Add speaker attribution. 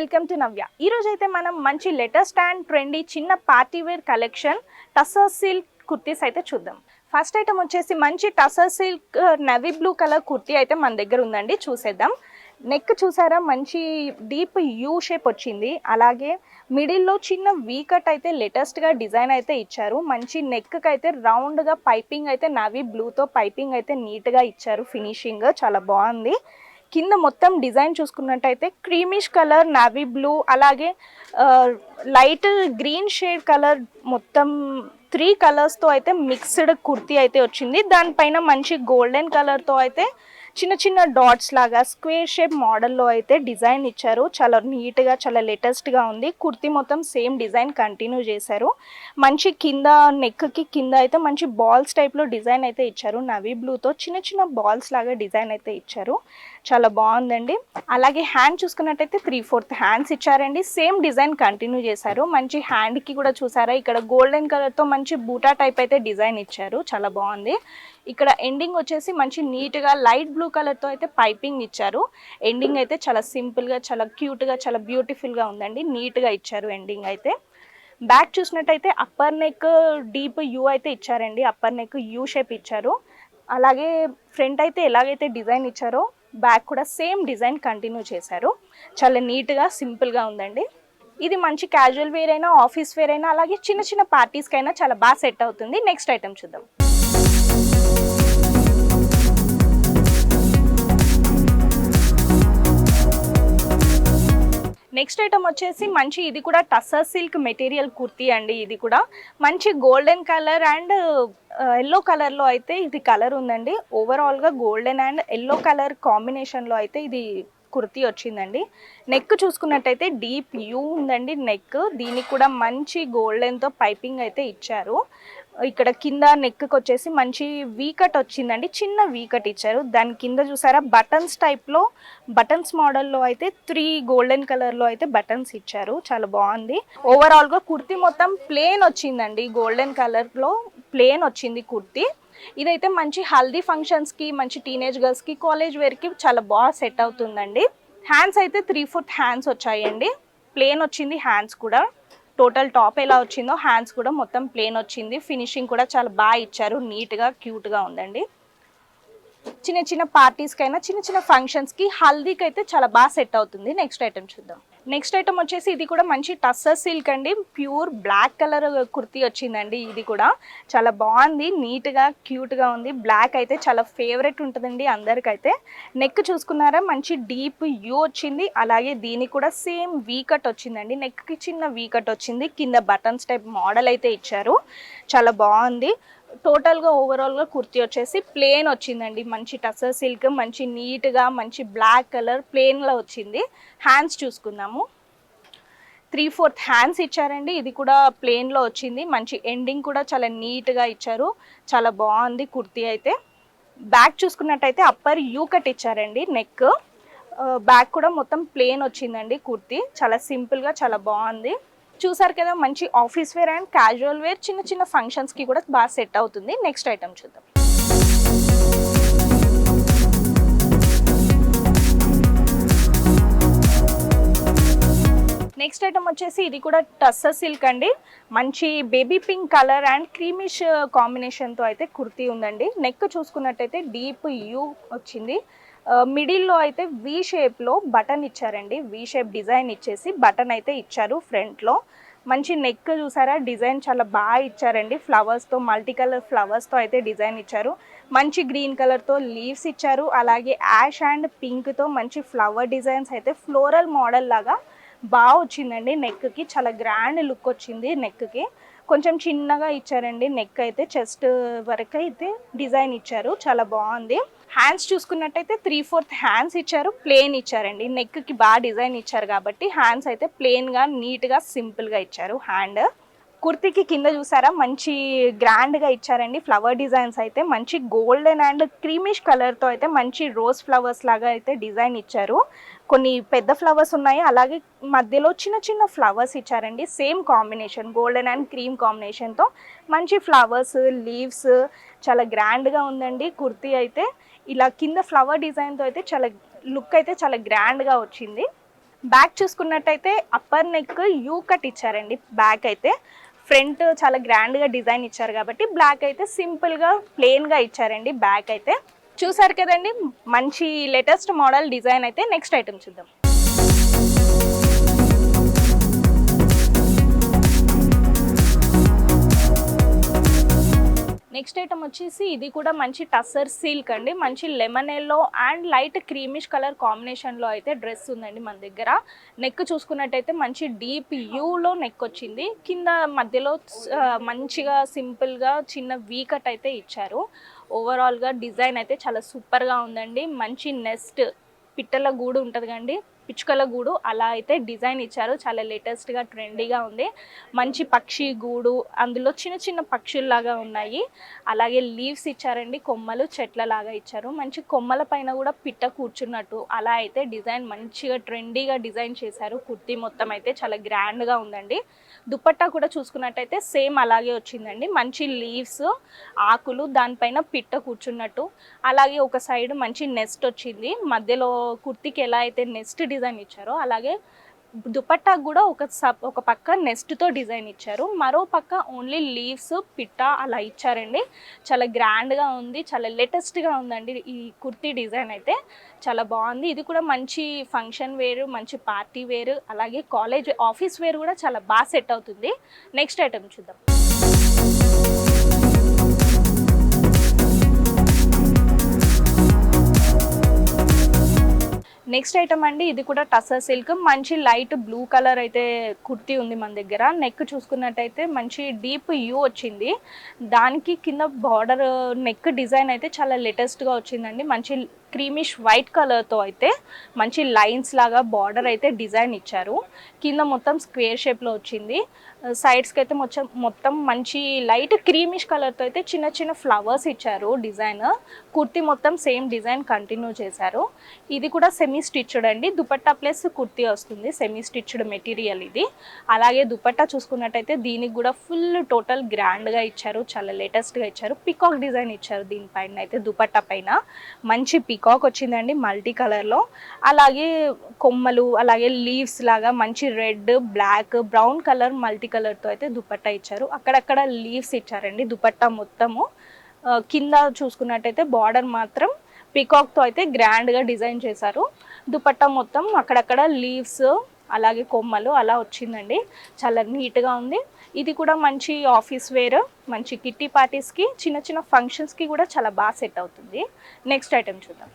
Speaker 1: Welcome to నవ్య. ఈ రోజు అయితే మనం మంచి లేటెస్ట్ అండ్ ట్రెండీ చిన్న party wear collection tussar silk kurtis అయితే చూద్దాం. ఫస్ట్ ఐటమ్ వచ్చేసి మంచి tussar silk navy blue colour kurti అయితే మన దగ్గర ఉందండి, చూసేద్దాం. నెక్ చూసారా, మంచి డీప్ యూ షేప్ వచ్చింది. అలాగే మిడిల్లో చిన్న వీ కట్ అయితే లేటెస్ట్గా డిజైన్ అయితే ఇచ్చారు. మంచి నెక్కి అయితే రౌండ్గా పైపింగ్ అయితే నవీ బ్లూతో పైపింగ్ అయితే నీట్గా ఇచ్చారు. ఫినిషింగ్ చాలా బాగుంది. కింద మొత్తం డిజైన్ చూసుకున్నట్టయితే క్రీమిష్ కలర్, నావీ బ్లూ, అలాగే లైట్ గ్రీన్ షేడ్ కలర్, మొత్తం 3 కలర్స్తో అయితే మిక్స్డ్ కుర్తీ అయితే వచ్చింది. దానిపైన మంచి గోల్డెన్ కలర్తో అయితే చిన్న చిన్న డాట్స్ లాగా స్క్వేర్ షేప్ మోడల్లో అయితే డిజైన్ ఇచ్చారు. చాలా నీట్గా, చాలా లేటెస్ట్గా ఉంది. కుర్తీ మొత్తం సేమ్ డిజైన్ కంటిన్యూ చేశారు. మంచి కింద నెక్కి కింద అయితే మంచి బాల్స్ టైప్లో డిజైన్ అయితే ఇచ్చారు. నవీ బ్లూతో చిన్న చిన్న బాల్స్ లాగా డిజైన్ అయితే ఇచ్చారు. చాలా బాగుందండి. అలాగే హ్యాండ్ చూసుకున్నట్టయితే 3/4 హ్యాండ్స్ ఇచ్చారండి. సేమ్ డిజైన్ కంటిన్యూ చేశారు. మంచి హ్యాండ్కి కూడా చూసారా, ఇక్కడ గోల్డెన్ కలర్తో మంచి బూటా టైప్ అయితే డిజైన్ ఇచ్చారు. చాలా బాగుంది. ఇక్కడ ఎండింగ్ వచ్చేసి మంచి నీట్గా లైట్ బ్లూ కలర్తో అయితే పైపింగ్ ఇచ్చారు. ఎండింగ్ అయితే చాలా సింపుల్గా, చాలా క్యూట్గా, చాలా బ్యూటిఫుల్గా ఉందండి. నీట్గా ఇచ్చారు ఎండింగ్ అయితే. బ్యాక్ చూసినట్టయితే అప్పర్ నెక్ డీప్ యూ అయితే ఇచ్చారండి. అప్పర్ నెక్ యూ షేప్ ఇచ్చారు. అలాగే ఫ్రంట్ అయితే ఎలాగైతే డిజైన్ ఇచ్చారో బ్యాక్ కూడా సేమ్ డిజైన్ కంటిన్యూ చేశారు. చాలా నీట్గా, సింపుల్గా ఉందండి. ఇది మంచి క్యాజువల్ వేర్ అయినా, ఆఫీస్ వేర్ అయినా, అలాగే చిన్న చిన్న పార్టీస్కి అయినా చాలా బాగా సెట్ అవుతుంది. నెక్స్ట్ ఐటమ్ చూద్దాం. నెక్స్ట్ ఐటమ్ వచ్చేసి మంచి, ఇది కూడా టసర్ సిల్క్ మెటీరియల్ కుర్తీ అండి. ఇది కూడా మంచి గోల్డెన్ కలర్ అండ్ ఎల్లో కలర్లో అయితే ఇది కలర్ ఉందండి. ఓవరాల్గా గోల్డెన్ అండ్ ఎల్లో కలర్ కాంబినేషన్లో అయితే ఇది కుర్తీ వచ్చిందండి. నెక్ చూసుకున్నట్టయితే డీప్ యూ ఉందండి నెక్. దీనికి కూడా మంచి గోల్డెన్తో పైపింగ్ అయితే ఇచ్చారు. ఇక్కడ కింద నెక్కి వచ్చేసి మంచి వీకట్ వచ్చిందండి, చిన్న వీకట్ ఇచ్చారు. దాని కింద చూసారా బటన్స్ టైప్లో, బటన్స్ మోడల్లో అయితే 3 గోల్డెన్ కలర్లో అయితే బటన్స్ ఇచ్చారు. చాలా బాగుంది. ఓవరాల్గా కుర్తీ మొత్తం ప్లేన్ వచ్చిందండి, గోల్డెన్ కలర్లో ప్లేన్ వచ్చింది కుర్తీ. ఇదైతే మంచి హల్దీ ఫంక్షన్స్కి, మంచి టీనేజ్ గర్ల్స్కి, కాలేజ్ వేర్కి చాలా బాగా సెట్ అవుతుందండి. హ్యాండ్స్ అయితే 3/4 హ్యాండ్స్ వచ్చాయండి. ప్లేన్ వచ్చింది హ్యాండ్స్ కూడా. టోటల్ టాప్ ఎలా వచ్చిందో హ్యాండ్స్ కూడా మొత్తం ప్లేన్ వచ్చింది. ఫినిషింగ్ కూడా చాలా బాగా ఇచ్చారు. నీట్గా, క్యూట్గా ఉందండి. చిన్న చిన్న పార్టీస్కైనా, చిన్న చిన్న ఫంక్షన్స్కి, హల్దీకి అయితే చాలా బాగా సెట్ అవుతుంది. నెక్స్ట్ ఐటమ్ చూద్దాం. నెక్స్ట్ ఐటమ్ వచ్చేసి ఇది కూడా మంచి టస్సర్ సిల్క్ అండి. ప్యూర్ బ్లాక్ కలర్ కుర్తీ వచ్చిందండి. ఇది కూడా చాలా బాగుంది, నీట్గా, క్యూట్గా ఉంది. బ్లాక్ అయితే చాలా ఫేవరెట్ ఉంటుందండి అందరికైతే. నెక్ చూసుకున్నారా, మంచి డీప్ యూ వచ్చింది. అలాగే దీనికి కూడా సేమ్ వీ కట్ వచ్చిందండి. నెక్కి చిన్న వీ కట్ వచ్చింది. కింద బటన్స్ టైప్ మోడల్ అయితే ఇచ్చారు. చాలా బాగుంది. టోటల్గా ఓవరాల్గా కుర్తీ వచ్చేసి ప్లేన్ వచ్చిందండి. మంచి టసర్ సిల్క్, మంచి నీట్గా, మంచి బ్లాక్ కలర్ ప్లేన్లో వచ్చింది. హ్యాండ్స్ చూసుకుందాము. 3/4 హ్యాండ్స్ ఇచ్చారండి. ఇది కూడా ప్లేన్లో వచ్చింది. మంచి ఎండింగ్ కూడా చాలా నీట్గా ఇచ్చారు. చాలా బాగుంది కుర్తీ అయితే. బ్యాక్ చూసుకున్నట్టయితే అప్పర్ యూ కట్ ఇచ్చారండి. నెక్ బ్యాక్ కూడా మొత్తం ప్లేన్ వచ్చిందండి కుర్తీ. చాలా సింపుల్గా, చాలా బాగుంది. చూసారు కదా, మంచి office wear and casual wear, చిన్న చిన్న ఫంక్షన్స్కి కూడా బాగా సెట్ అవుతుంది. నెక్స్ట్ ఐటమ్ చూద్దాం. నెక్స్ట్ ఐటమ్ వచ్చేసి ఇది కూడా టస్సర్ సిల్క్ అండి. మంచి baby pink colour and creamish కాంబినేషన్తో అయితే కుర్తీ ఉందండి. నెక్ చూసుకున్నట్టయితే డీప్ యూ వచ్చింది. మిడిల్లో అయితే వీ షేప్లో బటన్ ఇచ్చారండి. వీ షేప్ డిజైన్ ఇచ్చేసి బటన్ అయితే ఇచ్చారు ఫ్రంట్లో. మంచి నెక్ చూసారా, డిజైన్ చాలా బాగా ఇచ్చారండి. ఫ్లవర్స్తో, మల్టీ కలర్ ఫ్లవర్స్తో అయితే డిజైన్ ఇచ్చారు. మంచి గ్రీన్ కలర్తో లీవ్స్ ఇచ్చారు. అలాగే యాష్ అండ్ పింక్తో మంచి ఫ్లవర్ డిజైన్స్ అయితే ఫ్లోరల్ మోడల్ లాగా బాగా వచ్చిందండి. నెక్కి చాలా గ్రాండ్ లుక్ వచ్చింది. నెక్కి కొంచెం చిన్నగా ఇచ్చారండి. నెక్ అయితే చెస్ట్ వరకు అయితే డిజైన్ ఇచ్చారు. చాలా బాగుంది. హ్యాండ్స్ చూసుకున్నట్టయితే 3/4 హ్యాండ్స్ ఇచ్చారు. ప్లేన్ ఇచ్చారండి. నెక్కి బాగా డిజైన్ ఇచ్చారు కాబట్టి హ్యాండ్స్ అయితే ప్లేన్గా, నీట్గా, సింపుల్గా ఇచ్చారు. హ్యాండ్ కుర్తీకి కింద చూసారా, మంచి గ్రాండ్గా ఇచ్చారండి. ఫ్లవర్ డిజైన్స్ అయితే మంచి గోల్డెన్ అండ్ క్రీమిష్ కలర్తో అయితే మంచి రోజ్ ఫ్లవర్స్ లాగా అయితే డిజైన్ ఇచ్చారు. కొన్ని పెద్ద ఫ్లవర్స్ ఉన్నాయి, అలాగే మధ్యలో చిన్న చిన్న ఫ్లవర్స్ ఇచ్చారండి. Same combination, golden and cream కాంబినేషన్తో మంచి ఫ్లవర్స్, లీవ్స్, చాలా గ్రాండ్గా ఉందండి కుర్తీ అయితే. ఇలా కింద ఫ్లవర్ డిజైన్తో అయితే చాలా లుక్ అయితే చాలా గ్రాండ్గా వచ్చింది. బ్యాక్ చూసుకున్నట్టయితే అప్పర్ నెక్ యూ కట్ ఇచ్చారండి. బ్యాక్ అయితే ఫ్రంట్ చాలా గ్రాండ్గా డిజైన్ ఇచ్చారు కాబట్టి బ్లాక్ అయితే సింపుల్గా ప్లెయిన్గా ఇచ్చారండి. బ్యాక్ అయితే చూసారు కదండి, మంచి లేటెస్ట్ మోడల్ డిజైన్ అయితే. నెక్స్ట్ ఐటమ్ చూద్దాం. నెక్స్ట్ ఐటమ్ వచ్చేసి ఇది కూడా మంచి టస్సర్ సిల్క్ అండి. మంచి lemon yellow and light creamish colour కాంబినేషన్లో అయితే డ్రెస్ ఉందండి మన దగ్గర. నెక్ చూసుకున్నట్టయితే మంచి డీప్ యూలో నెక్ వచ్చింది. కింద మధ్యలో మంచిగా సింపుల్గా చిన్న వీ కట్ అయితే ఇచ్చారు. ఓవరాల్గా డిజైన్ అయితే చాలా సూపర్గా ఉందండి. మంచి నెస్ట్ పిట్టల గూడు ఉంటుంది కండి, పిచ్చుకల గూడు అలా అయితే డిజైన్ ఇచ్చారు. చాలా లేటెస్ట్గా ట్రెండీగా ఉంది. మంచి పక్షి గూడు, అందులో చిన్న చిన్న పక్షుల్లాగా ఉన్నాయి. అలాగే లీవ్స్ ఇచ్చారండి, కొమ్మలు చెట్లలాగా ఇచ్చారు. మంచి కొమ్మల పైన కూడా పిట్ట కూర్చున్నట్టు అలా అయితే డిజైన్ మంచిగా ట్రెండీగా డిజైన్ చేశారు. కుర్తీ మొత్తం అయితే చాలా గ్రాండ్గా ఉందండి. దుపట్టా కూడా చూసుకున్నట్టయితే సేమ్ అలాగే వచ్చిందండి. మంచి లీవ్స్, ఆకులు, దానిపైన పిట్ట కూర్చున్నట్టు. అలాగే ఒక సైడ్ మంచి నెస్ట్ వచ్చింది. మధ్యలో కుర్తీకి ఎలా అయితే నెస్ట్ డిజైన్ ఇచ్చారో అలాగే దుపట్టాకు కూడా ఒక పక్క నెస్ట్తో డిజైన్ ఇచ్చారు. మరో పక్క ఓన్లీ లీవ్స్, పిట్ట అలా ఇచ్చారండి. చాలా గ్రాండ్గా ఉంది, చాలా లేటెస్ట్గా ఉందండి ఈ కుర్తీ డిజైన్ అయితే. చాలా బాగుంది. ఇది కూడా మంచి ఫంక్షన్ వేరు, మంచి పార్టీ వేరు, అలాగే కాలేజ్ ఆఫీస్ వేర్ కూడా చాలా బాగా సెట్ అవుతుంది. నెక్స్ట్ ఐటమ్ చూద్దాం. నెక్స్ట్ ఐటమ్ అండి, ఇది కూడా టస్సర్ సిల్క్. మంచి లైట్ బ్లూ కలర్ అయితే కుర్తీ ఉంది మన దగ్గర. నెక్ చూసుకున్నట్టయితే మంచి డీప్ యూ వచ్చింది. దానికి కింద బార్డర్ నెక్ డిజైన్ అయితే చాలా లేటెస్ట్గా వచ్చిందండి. మంచి క్రీమిష్ వైట్ కలర్తో అయితే మంచి లైన్స్ లాగా బార్డర్ అయితే డిజైన్ ఇచ్చారు. కింద మొత్తం స్క్వేర్ షేప్లో వచ్చింది. సైడ్స్కి అయితే మొత్తం మంచి లైట్ క్రీమిష్ కలర్తో అయితే చిన్న చిన్న ఫ్లవర్స్ ఇచ్చారు డిజైన్. కుర్తీ మొత్తం సేమ్ డిజైన్ కంటిన్యూ చేశారు. ఇది కూడా సెమీ స్టిచ్డ్ అండి. దుపట్టా ప్లస్ కుర్తీ వస్తుంది, సెమీ స్టిచ్డ్ మెటీరియల్ ఇది. అలాగే దుపట్టా చూసుకున్నట్టయితే దీనికి కూడా ఫుల్ టోటల్ గ్రాండ్గా ఇచ్చారు, చాలా లేటెస్ట్గా ఇచ్చారు. పికాక్ డిజైన్ ఇచ్చారు దీనిపైన అయితే. దుపట్టా పైన మంచి పికాక్ వచ్చిందండి మల్టీ కలర్లో. అలాగే కొమ్మలు, అలాగే లీవ్స్ లాగా మంచి red, black, brown colour multi కలర్తో అయితే దుపట్టా ఇచ్చారు. అక్కడక్కడ లీవ్స్ ఇచ్చారండి దుపట్టా మొత్తము. కింద చూసుకున్నట్టయితే బార్డర్ మాత్రం పికాక్తో అయితే గ్రాండ్గా డిజైన్ చేశారు. దుపట్టా మొత్తం అక్కడక్కడ లీవ్స్, అలాగే కొమ్మలు అలా వచ్చిందండి. చాలా నీట్గా ఉంది. ఇది కూడా మంచి ఆఫీస్ వేర్, మంచి కిట్టి పార్టీస్కి, చిన్న చిన్న ఫంక్షన్స్కి కూడా చాలా బాగా సెట్ అవుతుంది. నెక్స్ట్ ఐటమ్ చూద్దాం.